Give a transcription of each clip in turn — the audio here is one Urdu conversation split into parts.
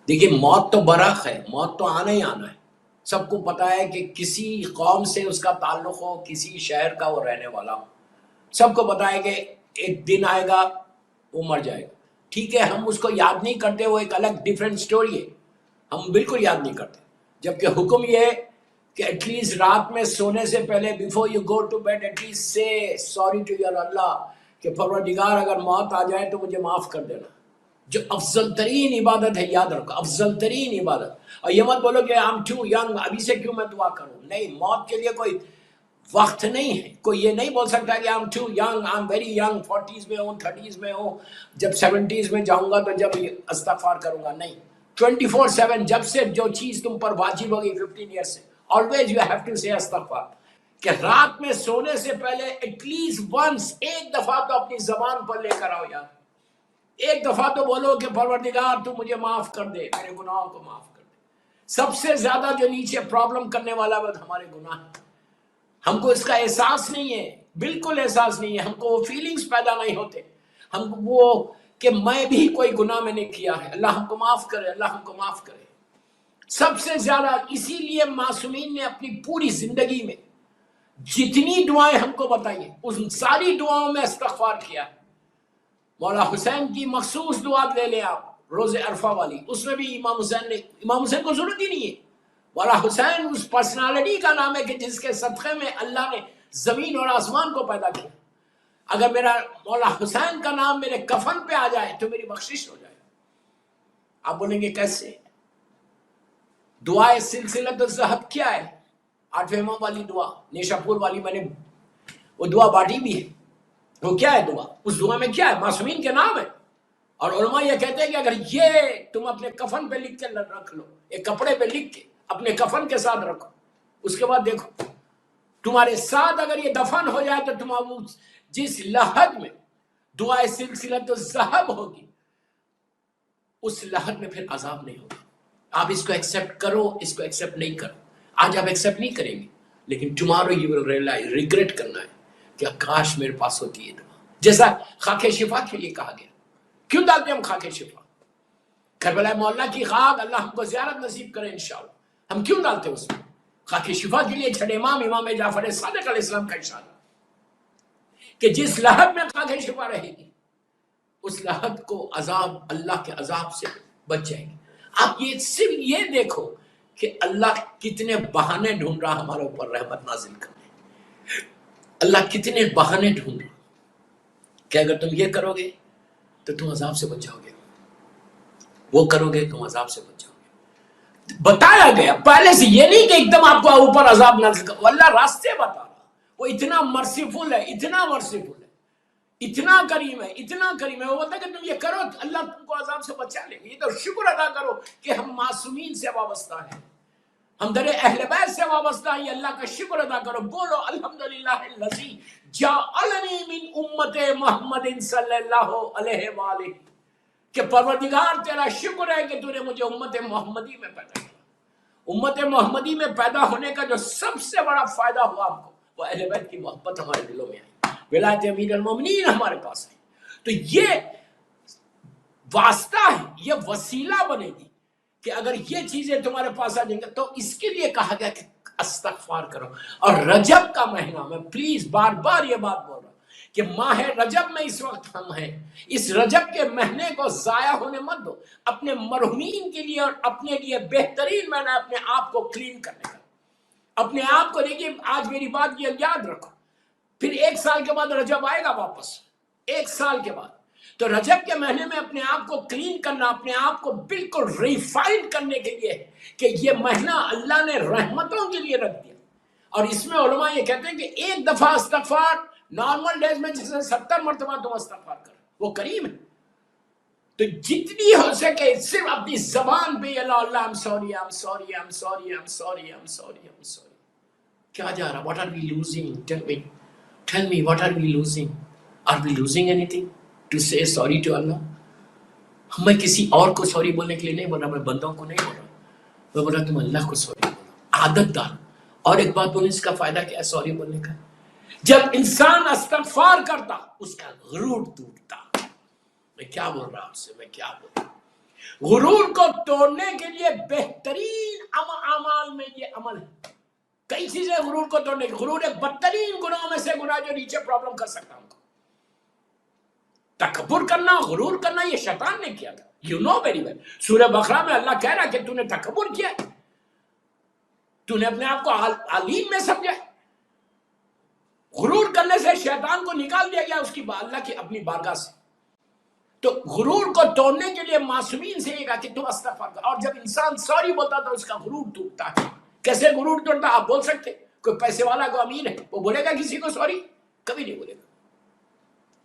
دیکھیے موت تو برحق ہے، موت تو آنا ہی آنا ہے، سب کو پتا ہے کہ کسی قوم سے اس کا تعلق ہو، کسی شہر کا وہ رہنے والا ہو، سب کو پتا ہے کہ ایک دن آئے گا وہ مر جائے گا. ٹھیک ہے، ہم اس کو یاد نہیں کرتے، وہ ایک الگ ڈیفرنٹ سٹوری ہے، ہم بالکل یاد نہیں کرتے. جبکہ حکم یہ ہے کہ ایٹ لیسٹ رات میں سونے سے پہلے before you go to bed at least say sorry to your Allah کہ پروردگار اگر موت آ جائے تو مجھے معاف کر دینا. جو افضل ترین عبادت ہے، یاد رکھو افضل ترین عبادت. اور یہ مت بولو کہ I'm too young، ابھی سے کیوں میں دعا کروں. نہیں، موت کے لیے کوئی وقت نہیں ہے. کوئی یہ نہیں بول سکتا کہ I'm too young، I'm very young، 40s میں ہوں، 30s میں ہوں، جب 70s میں جاؤں گا تو جب استغفار کروں گا. نہیں، 24/7 جب سے جو چیز تم پر واجب ہوگی 15 ایئر سے always you have to say استغفار. کہ رات میں سونے سے پہلے ایٹ لیسٹ ونس، ایک دفعہ تو اپنی زبان پر لے کر آؤ یار، ایک دفعہ تو بولو کہ پروردگار تو مجھے معاف کر دے، میرے گناہوں کو معاف کر دے. سب سے زیادہ جو نیچے پرابلم کرنے والا وہ ہمارے گناہ ہیں. ہم کو اس کا احساس نہیں ہے، بالکل احساس نہیں ہے، ہم کو وہ فیلنگز پیدا نہیں ہوتے، ہم کو وہ کہ میں بھی کوئی گناہ میں نے کیا ہے، اللہ ہم کو معاف کرے، اللہ ہم کو معاف کرے. سب سے زیادہ اسی لیے معصومین نے اپنی پوری زندگی میں جتنی دعائیں ہم کو بتائیے ان ساری دعاؤں میں استغفار کیا. مولا حسین کی مخصوص دعا لے لیں آپ، روز عرفہ والی، اس میں بھی امام حسین کو ضرورت ہی نہیں ہے. مولا حسین اس پرسنالٹی کا نام ہے کہ جس کے صدقے میں اللہ نے زمین اور آسمان کو پیدا کیا. اگر میرا مولا حسین کا نام میرے کفن پہ آ جائے تو میری بخشش ہو جائے. آپ بولیں گے کیسے؟ دعائے سلسلۃ الذہب کیا ہے؟ 8ویں امام والی دعا، نیشا پور والی، میں نے وہ دعا بانٹی بھی ہے. وہ کیا ہے دعا؟ اس دعا میں کیا ہے؟ معصومین کے نام ہے. اور علماء یہ کہتے ہیں کہ اگر یہ تم اپنے کفن پہ لکھ کے رکھ لو، ایک کپڑے پہ لکھ کے اپنے کفن کے ساتھ رکھو، اس کے بعد دیکھو تمہارے ساتھ اگر یہ دفن ہو جائے تو تم جس لحد میں دعائے سلسلۃ الذہب ہوگی اس لحد میں پھر عذاب نہیں ہوگا. آپ اس کو ایکسیپٹ کرو، اس کو ایکسیپٹ نہیں کرو. آج آپ ایکسیپٹ نہیں کریں گے لیکن tomorrow you will realise, regret کرنا ہے کہ کاش میرے پاس ہوتی ہے دعا. جیسا خاک شفا کے لیے کہا گیا، کیوں ڈالتے ہم خاک شفا؟ کربلا مولا کی خاک، اللہ ہم کو زیارت نصیب کرے انشاءاللہ، ہم کیوں ڈالتے اس میں؟ خاک شفا کے لیے چھٹے امام جعفر صادق علیہ السلام کا ارشاد کہ جس لحد میں خاک شفا رہے گی اس لحد کو عذاب، اللہ کے عذاب سے بچ جائے گی. آپ یہ صرف یہ دیکھو کہ اللہ کتنے بہانے ڈھونڈ رہا ہمارے اوپر رحمت نازل کرنے. اللہ کتنے بہانے ڈھونڈ رہا کہ اگر تم یہ کرو گے تو تم عذاب سے بچ جاؤ گے، وہ کرو گے تم عذاب سے بچ جاؤ گے. بتایا گیا پہلے سے، یہ نہیں کہ ایک دم آپ کو اوپر عذاب نازل کر، اللہ راستے بتا رہا. وہ اتنا مرسیفل ہے، اتنا مرسیفل ہے، اتنا کریم ہے، اتنا کریم ہے. وہ بولتا ہے کہ تم یہ کرو اللہ تم کو عذاب سے بچا لے گا. یہ تو شکر ادا کرو کہ ہم معصومین سے وابستہ ہیں، ہم در اہل بیت سے وابستہ ہیں. اللہ کا شکر ادا کرو، بولو الحمدللہ الذی جعلنی من امت محمد صلی اللہ علیہ وآلہ، کہ پروردگار تیرا شکر ہے کہ تو نے مجھے امت محمدی میں پیدا کیا. امت محمدی میں پیدا ہونے کا جو سب سے بڑا فائدہ ہوا ہم کو، وہ اہل بیت کی محبت ہمارے دلوں میں آئی، ولایت امیر المومنین ہمارے پاس ہے. تو یہ واسطہ ہے، یہ وسیلہ بنے گی کہ اگر یہ چیزیں تمہارے پاس آ جائیں گے تو اس کے لیے کہا گیا کہ استغفار کرو. اور رجب کا مہینہ، میں پلیز بار بار یہ بات بول رہا ہوں کہ ماہ رجب میں اس وقت ہم ہیں، اس رجب کے مہینے کو ضائع ہونے مت دو. اپنے مرحومین کے لیے اور اپنے لیے بہترین مہینہ اپنے آپ کو کلین کرنے کا. اپنے آپ کو دیکھیے، آج میری بات کی یاد رکھو، پھر 1 سال کے بعد رجب آئے گا واپس، 1 سال کے بعد. تو رجب کے مہینے میں اپنے آپ کو کلین کرنا، اپنے آپ کو بالکل ریفائن کرنے کے لیے کہ یہ مہینہ اللہ نے رحمتوں کے لیے رکھ دیا. اور اس میں علماء یہ کہتے ہیں کہ ایک دفعہ استغفار نارمل ڈیز میں جسے 70 مرتبہ تم استغفار کرو، وہ کریم ہے. تو جتنی ہو سکے صرف اپنی زبان پہ اللہ I'm sorry, I'm sorry, I'm sorry, I'm sorry, I'm sorry, I'm sorry. کیا جا رہا؟ What are we losing? Tell me, what are we losing? Are we losing anything to say sorry to Allah? میں کسی اور کو سوری بولنے کے لیے نہیں بول رہا، میں بندوں کو نہیں بول رہا، میں بول رہا تم اللہ کو سوری بولو، عادت ڈالو. اور ایک بات بولیں، اس کا فائدہ کیا ہے سوری بولنے کا؟ جب انسان استغفار کرتا اس کا غرور ٹوٹتا. میں کیا بول رہا آپ سے، میں کیا بول رہا. غرور کو توڑنے کے لیے بہترین اعمال میں یہ عمل ہے. کئی چیزیں غرور کو توڑنے کی. غرور ایک بدترین گناہوں میں سے گناہ جو نیچے پرابلم کر سکتا ہوں. تکبر کرنا، غرور کرنا، یہ شیطان نے کیا تھا. You know very well. سورہ بقرہ میں اللہ کہہ رہا کہ تو نے تکبر کیا، تو نے اپنے آپ کو علیم میں سمجھا. غرور کرنے سے شیطان کو نکال دیا گیا اس کی اللہ کی اپنی بارگاہ سے. تو غرور کو توڑنے کے لیے معصومین سے یہ کہا کہ تم استغفار کرو. اور جب انسان سوری بولتا تو اس کا غرور ٹوٹتا ہے. کیسے غرور ٹوٹتا آپ بول سکتے؟ کوئی پیسے والا کو امیر ہے وہ بولے گا کسی کو سوری؟ کبھی نہیں بولے گا.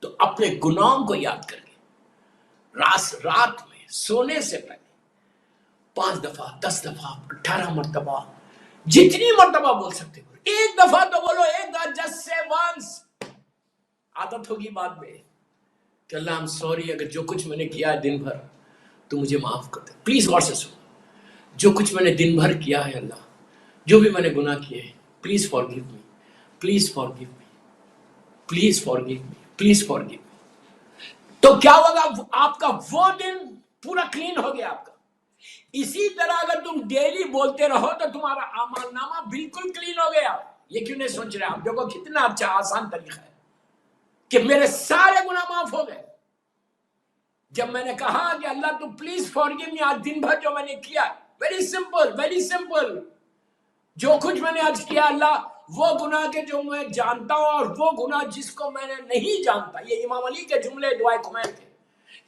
تو اپنے گناہوں کو یاد کر کے رات میں سونے سے پہلے 5 دفعہ 10 دفعہ 18 مرتبہ جتنی مرتبہ بول سکتے ہو. ایک دفعہ تو بولو، ایک دفعہ جسٹ سے وانس. عادت ہوگی بعد میں کہ اللہ I'm sorry، اگر جو کچھ میں نے کیا ہے دن بھر تو مجھے معاف کر دے. پلیز غور سے سنو. جو کچھ میں نے دن بھر کیا ہے اللہ، جو بھی میں نے گناہ کیے ہیں، please forgive me, please forgive me, please forgive me, please forgive me. تو کیا ہوگا؟ آپ کا وہ دن پورا کلین ہو گیا آپ کا. اسی طرح اگر تم ڈیلی بولتے رہو تو تمہارا اعمال نامہ بالکل کلین ہو گیا. یہ کیوں نہیں سوچ رہے آپ؟ دیکھو کتنا اچھا آسان طریقہ ہے کہ میرے سارے گناہ معاف ہو گئے جب میں نے کہا کہ اللہ تو پلیز فارگیو می. آج دن بھر جو میں نے کیا، ویری سمپل، ویری سمپل. جو کچھ میں نے آج کیا اللہ، وہ گناہ کے جو میں جانتا ہوں اور وہ گناہ جس کو میں نے نہیں جانتا. یہ امام علی کے جملے دعائے کمیر تھے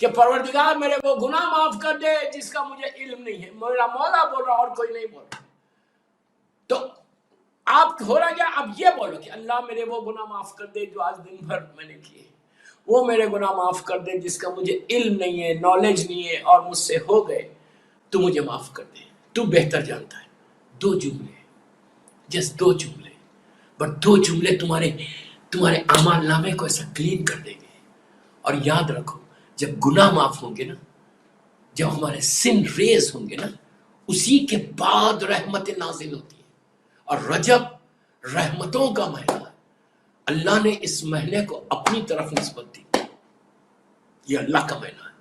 کہ پروردگار میرے وہ گناہ معاف کر دے جس کا مجھے علم نہیں ہے. میرا مولا بول رہا اور کوئی نہیں بول رہا. تو آپ ہو رہا کیا؟ اب یہ بولو کہ اللہ میرے وہ گناہ معاف کر دے جو آج دن بھر میں نے کیے، وہ میرے گناہ معاف کر دے جس کا مجھے علم نہیں ہے، نالج نہیں ہے اور مجھ سے ہو گئے، تو مجھے معاف کر دے، تو بہتر جانتا ہے. 2 جملے، جس 2 جملے، بٹ 2 جملے تمہارے اعمال نامے کو ایسا کلین کر دیں گے. اور یاد رکھو جب گناہ معاف ہوں گے نا، جب ہمارے سن ریز ہوں گے نا، اسی کے بعد رحمت نازل ہوتی ہے. اور رجب رحمتوں کا مہینہ ہے. اللہ نے اس مہینے کو اپنی طرف نسبت دی. یہ اللہ کا مہینہ ہے.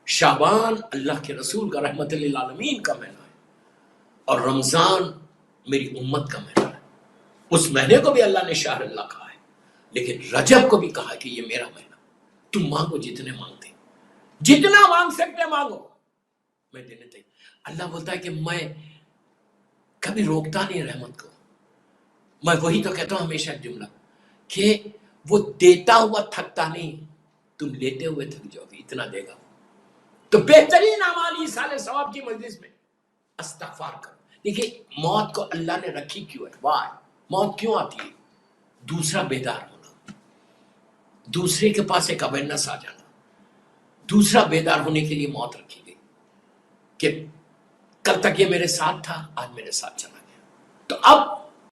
شعبان اللہ کے رسول کا رحمت للعالمین کا مہینہ ہے. اور رمضان میری امت کا مہینہ ہے. اس مہینے کو بھی اللہ نے شہر اللہ کہا ہے، لیکن رجب کو بھی کہا کہ یہ میرا مہینہ. تم مانگو جتنے مانگتے، جتنا مانگ سکتے مانگو، میں دینے تھے. اللہ بولتا ہے کہ میں کبھی روکتا نہیں رحمت کو. میں وہی تو کہتا ہوں ہمیشہ جملہ کہ وہ دیتا ہوا تھکتا نہیں، تم لیتے ہوئے تھک جاؤ گے، اتنا دے گا. تو بہترین اعمال ایصال ثواب کی مجلس میں استغفار کرو. دیکھیے موت کو اللہ نے رکھی کیوں ہے؟ واہ، موت کیوں آتی ہے؟ دوسرا بیدار ہونا، دوسرے کے پاس ایک اویئرنس آ جانا. دوسرا بیدار ہونے کے لیے موت رکھی گئی کہ کل تک یہ میرے ساتھ تھا، آج میرے ساتھ چلا گیا. تو اب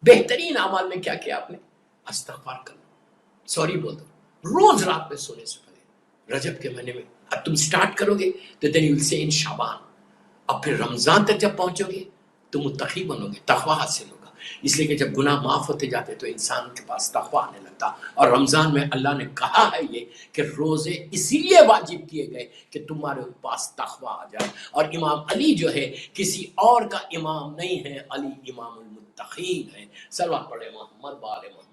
بہترین اعمال میں کیا کیا آپ نے؟ استغفار کرنا، سوری بول دو روز رات میں سونے سے پہلے. رجب کے مہینے میں اب تم سٹارٹ کرو گے تو then you will say in شعبان. اب پھر رمضان تک جب پہنچو گے تو متقی بنو گے، تقوی حاصل ہوگا. اس لیے کہ جب گناہ معاف ہوتے جاتے تو انسان کے پاس تقوی آنے لگتا. اور رمضان میں اللہ نے کہا ہے یہ کہ روزے اسی لیے واجب کیے گئے کہ تمہارے پاس تقوی آ جائے. اور امام علی جو ہے کسی اور کا امام نہیں ہے، علی امام المتقین ہے. صلوات پڑھے محمد وآل محمد.